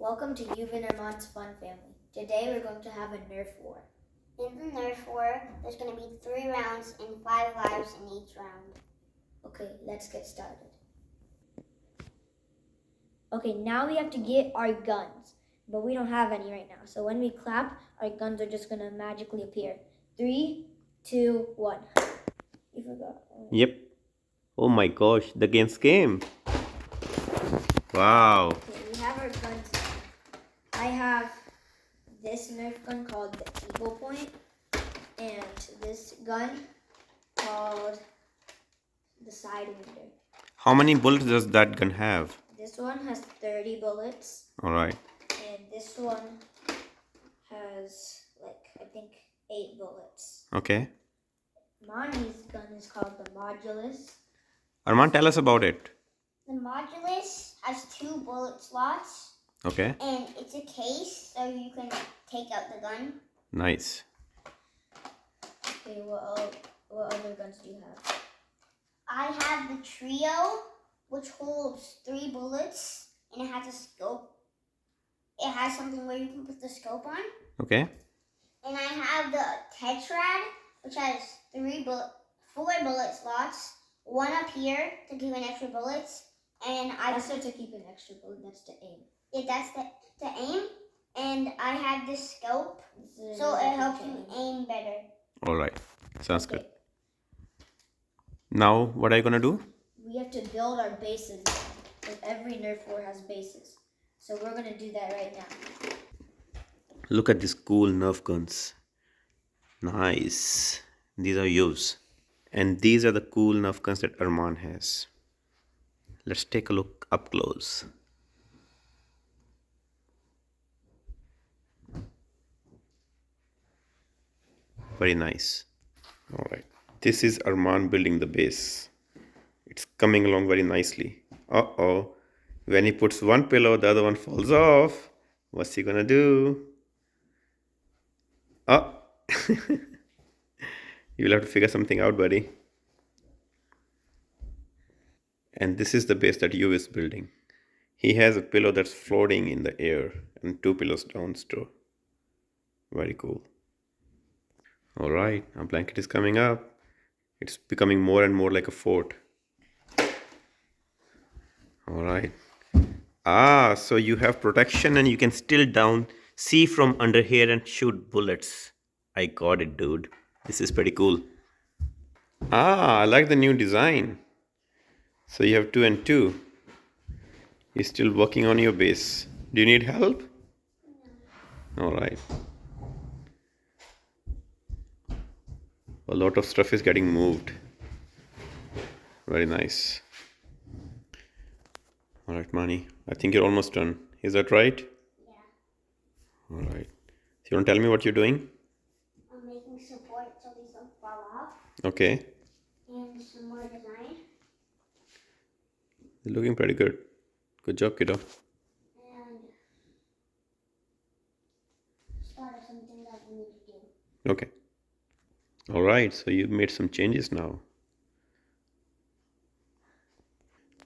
Welcome to Yuv and Armaans Fun Family. Today we're going to have a Nerf war. In the Nerf war, there's going to be 3 rounds and 5 lives in each round. Okay, let's get started. Okay, now we have to get our guns, but we don't have any right now. So when we clap, our guns are just going to magically appear. 3, 2, 1. You forgot. Yep. Oh my gosh, the game's game. Wow. Okay, we have our guns now. I have this Nerf gun called the Eagle Point, and this gun called the Sidewinder. How many bullets does that gun have? This one has 30 bullets, Alright. and this one has, I think 8 bullets. Okay. Monty's gun is called the Modulus. Armaan, tell us about it. The Modulus has 2 bullet slots. Okay. And it's a case, so you can take out the gun. Nice. Okay, what other guns do you have? I have the Trio, which holds 3 bullets, and it has a scope. It has something where you can put the scope on. Okay. And I have the Tetrad, which has 4 bullet slots. 1 up here to give an extra bullets, and That's not to keep an extra bullet, that's to aim. Yeah, that's the aim. And I have this scope, so it helps you aim better. Alright. Sounds good. Now, what are you gonna do? We have to build our bases. Like every Nerf war has bases. So we're gonna do that right now. Look at these cool Nerf guns. Nice. These are Yuv's. And these are the cool Nerf guns that Armaan has. Let's take a look up close. Very nice. Alright. This is Armaan building the base. It's coming along very nicely. Uh-oh. When he puts one pillow, the other one falls off. What's he gonna do? Oh. You'll have to figure something out, buddy. And this is the base that Yuv is building. He has a pillow that's floating in the air and 2 pillows downstairs. Very cool. Alright, our blanket is coming up. It's becoming more and more like a fort. Alright. So you have protection and you can still see from under here and shoot bullets. I got it, dude. This is pretty cool. I like the new design. So you have 2 and 2. You're still working on your base. Do you need help? No. Alright. A lot of stuff is getting moved. Very nice. Alright, Mani. I think you're almost done. Is that right? Yeah. Alright. So you want to tell me what you're doing? I'm making support so these don't fall off. Okay. And some more design. You're looking pretty good. Good job, kiddo. And start something that we need to do. Okay. Alright, so you've made some changes now.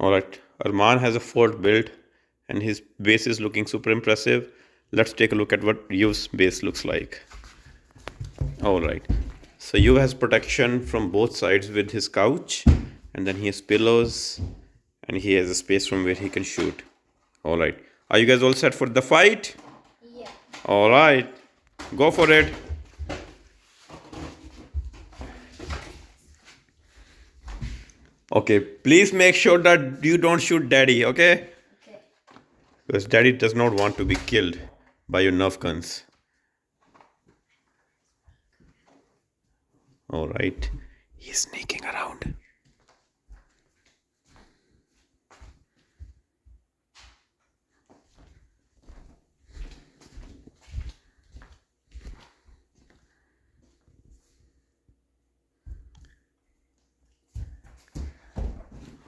Alright, Armaan has a fort built and his base is looking super impressive. Let's take a look at what Yuv's base looks like. Alright, so Yuv has protection from both sides with his couch, and then he has pillows and he has a space from where he can shoot. Alright, are you guys all set for the fight? Yeah. Alright, go for it. Okay, please make sure that you don't shoot daddy, okay? Okay. Because daddy does not want to be killed by your Nerf guns. Alright, he's sneaking around.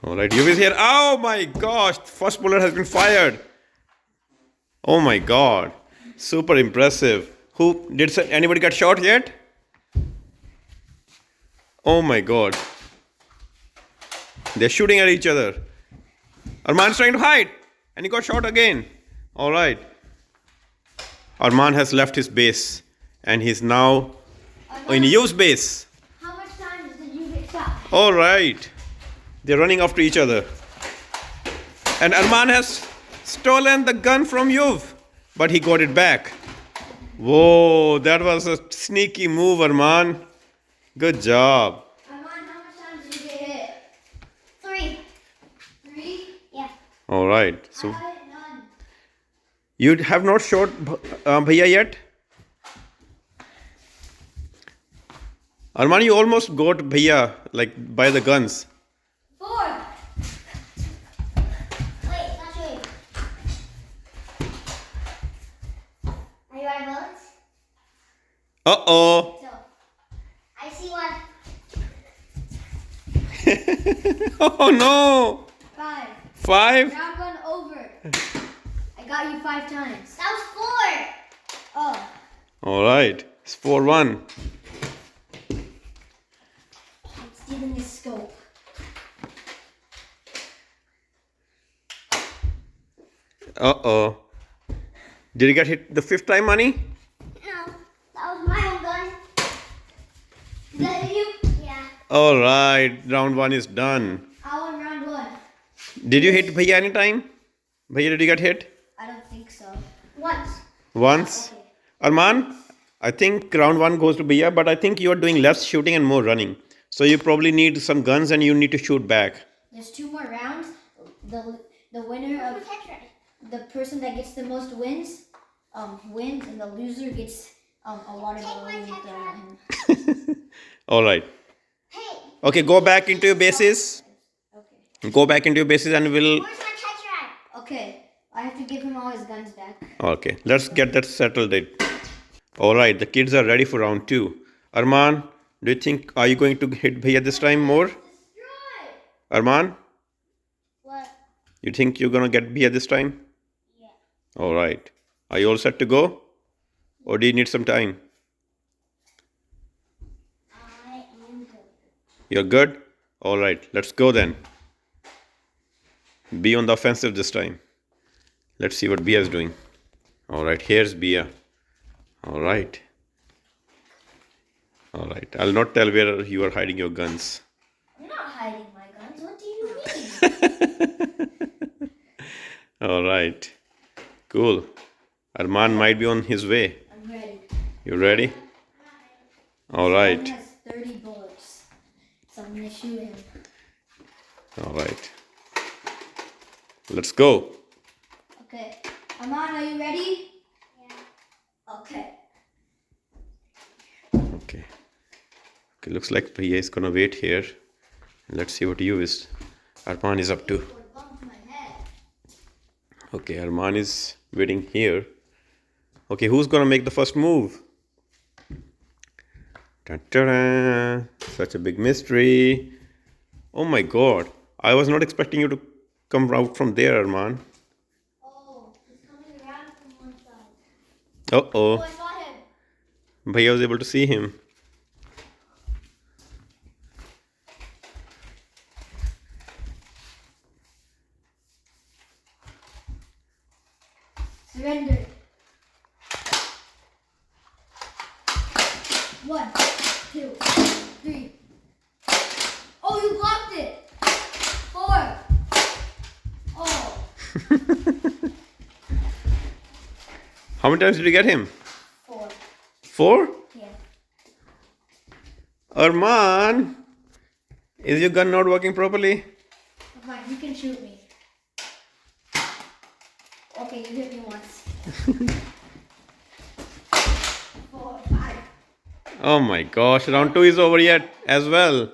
Alright, Yuv is here. Oh my gosh, first bullet has been fired. Oh my god, super impressive. Anybody get shot yet? Oh my god. They're shooting at each other. Armaan's trying to hide and he got shot again. Alright, Arman has left his base and he's now in Yuv's base. How much times did you get shot? All right. They're running after each other. And Arman has stolen the gun from Yuv, but he got it back. Whoa, that was a sneaky move, Arman. Good job. Armaan, how much times did you get hit? 3. 3? Yeah. All right. I So got it none. you have not shot Bhaiya yet? Arman, you almost got Bhaiya like by the guns. 4. Wait, not sure. Are you out of bullets? Uh-oh. So, I see one. Oh no. 5. 5? Round 1 over. I got you 5 times. That was 4. Oh. All right. It's 4-1. I'm stealing his scope. Uh-oh. Did you get hit the 5th time, Money? No, that was my own gun. Is that you? Yeah. All right. Round 1 is done. I won round 1. Did you hit Bhaiya any time? Bhaiya, did you get hit? I don't think so. Once. Once? Okay. Arman, I think round 1 goes to Bhaiya, but I think you are doing less shooting and more running. So you probably need some guns and you need to shoot back. There's 2 more rounds. The winner of the person that gets the most wins wins, and the loser gets a water balloon thrown at him. All right. Hey, Okay, go back into your bases. Okay. Go back into your bases and we'll... where's my tetrad? Okay. I have to give him all his guns back. Okay, let's get that settled. All right, the kids are ready for round 2. Arman, do you think, are you going to hit Bhaiya this time more? Destroy! Arman, What? you think you're going to get Bhaiya this time? Yeah. All right. Are you all set to go? Or do you need some time? I am good. You're good? All right, let's go then. Be on the offensive this time. Let's see what Bia is doing. All right, here's Bia. All right. All right. I'll not tell where you are hiding your guns. I'm not hiding my guns. What do you mean? All right. Cool. Arman might be on his way. I'm ready. You ready? All He right. has 30 bullets. So I'm gonna shoot him. All right. Let's go. Okay. Armaan, are you ready? Yeah. Okay. Okay. Okay, looks like Bhaiya is gonna wait here. Let's see what Arman is up to. Or bump my head. Okay, Arman is waiting here. Okay, who's gonna make the first move? Ta-ta-da. Such a big mystery. Oh my god. I was not expecting you to come out from there, Arman. Oh, he's coming around from one side. Uh-oh. Oh, I saw him. Bhaiya was able to see him. Surrender. 1, 2, 3. Oh, you blocked it. 4. Oh, How many times did you get him? 4. 4? Yeah. Arman! Is your gun not working properly? Fine, you can shoot me. Okay, you hit me once. 4, 5. Oh my gosh, round 2 is over yet as well.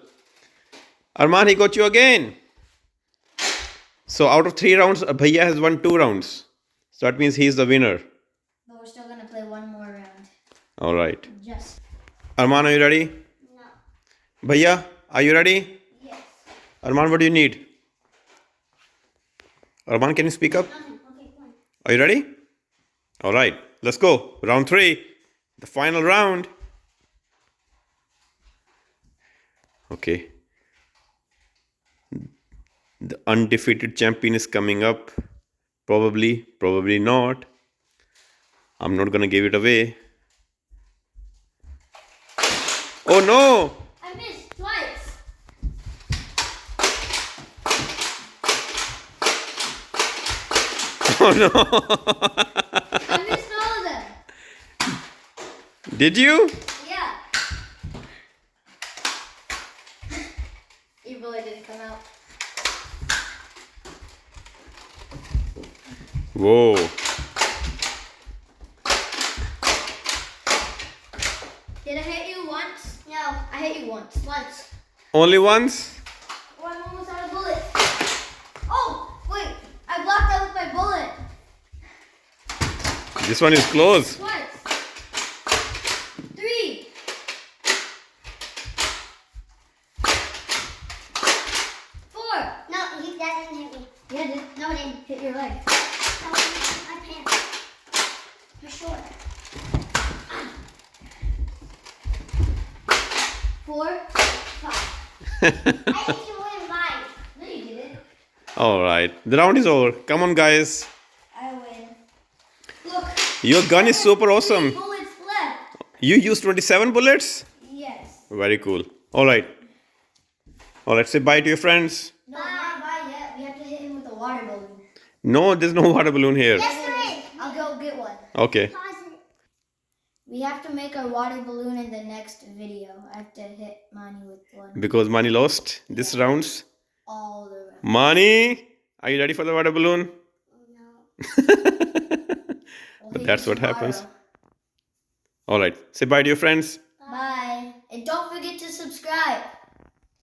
Arman, he got you again. So out of 3 rounds, Bhaiya has won 2 rounds. So that means he's the winner. But we're still gonna play one more round. All right. Just. Arman, are you ready? No. Bhaiya, are you ready? Yes. Arman, what do you need? Arman, can you speak up? Nothing. Okay, come on. Are you ready? All right, let's go. Round 3, the final round. Okay. The undefeated champion is coming up. Probably, probably not. I'm not gonna give it away. Oh no! I missed twice. Oh no! I missed all of them. Did you? Yeah. Your bullet didn't come out. Whoa. Did I hit you once? No, I hit you once. once. Only once? Oh, I'm almost out of bullets. Oh, wait. I blocked that with my bullet. This one is close. Twice. 3. 4. No, that didn't hit me. Yeah, it did. No, it didn't. Hit your leg. No, my pants. For sure. 4, 5. I hit you more than 5. No, you didn't. Alright. The round is over. Come on, guys. I win. Look. Your gun is super awesome. 3 bullets left. You used 27 bullets? Yes. Very cool. Alright. Alright, say bye to your friends. No, not bye yet. We have to hit him with a water balloon. No, there's no water balloon here. Yes, there is. I'll go get one. Okay. Pause it. We have to make a water balloon in the next video. I have to hit Mani with one Because Mani lost this rounds. all the way. Mani, are you ready for the water balloon? No. But that's what happens. Alright, say bye to your friends. Bye. And don't forget to subscribe.